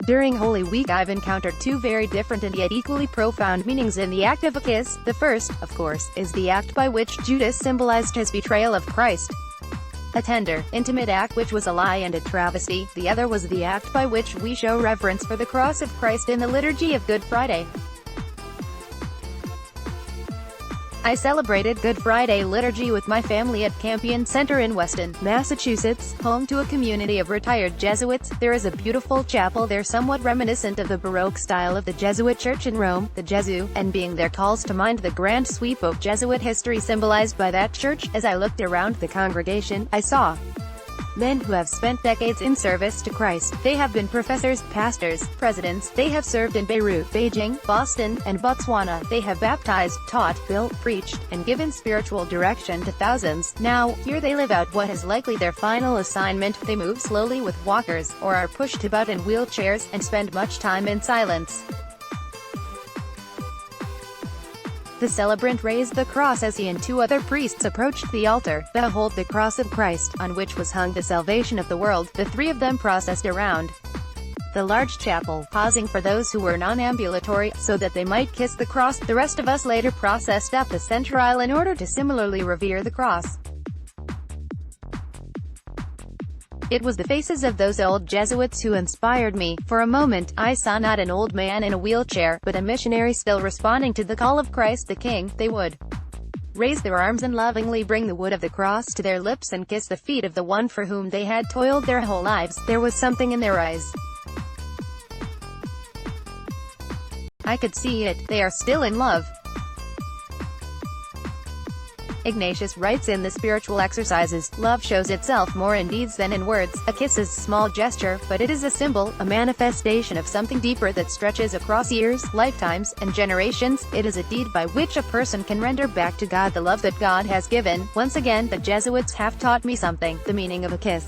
During Holy Week I've encountered two very different and yet equally profound meanings in the act of a kiss. The first, of course, is the act by which Judas symbolized his betrayal of Christ. A tender, intimate act which was a lie and a travesty. The other was the act by which we show reverence for the cross of Christ in the liturgy of Good Friday. I celebrated Good Friday liturgy with my family at Campion Center in Weston, Massachusetts, home to a community of retired Jesuits. There is a beautiful chapel there somewhat reminiscent of the Baroque style of the Jesuit church in Rome, the Jesu, and being there calls to mind the grand sweep of Jesuit history symbolized by that church. As I looked around the congregation, I saw men who have spent decades in service to Christ. They have been professors, pastors, presidents. They have served in Beirut, Beijing, Boston, and Botswana. They have baptized, taught, built, preached, and given spiritual direction to thousands. Now, here they live out what is likely their final assignment. They move slowly with walkers, or are pushed about in wheelchairs, and spend much time in silence. The celebrant raised the cross as he and two other priests approached the altar. Behold the cross of Christ, on which was hung the salvation of the world. The three of them processed around the large chapel, pausing for those who were non-ambulatory, so that they might kiss the cross. The rest of us later processed up the center aisle in order to similarly revere the cross. It was the faces of those old Jesuits who inspired me. For a moment, I saw not an old man in a wheelchair, but a missionary still responding to the call of Christ the King. They would raise their arms and lovingly bring the wood of the cross to their lips and kiss the feet of the one for whom they had toiled their whole lives. There was something in their eyes. I could see it. They are still in love. Ignatius writes in the Spiritual Exercises, love shows itself more in deeds than in words. A kiss is a small gesture, but it is a symbol, a manifestation of something deeper that stretches across years, lifetimes, and generations. It is a deed by which a person can render back to God the love that God has given. Once again, the Jesuits have taught me something, the meaning of a kiss.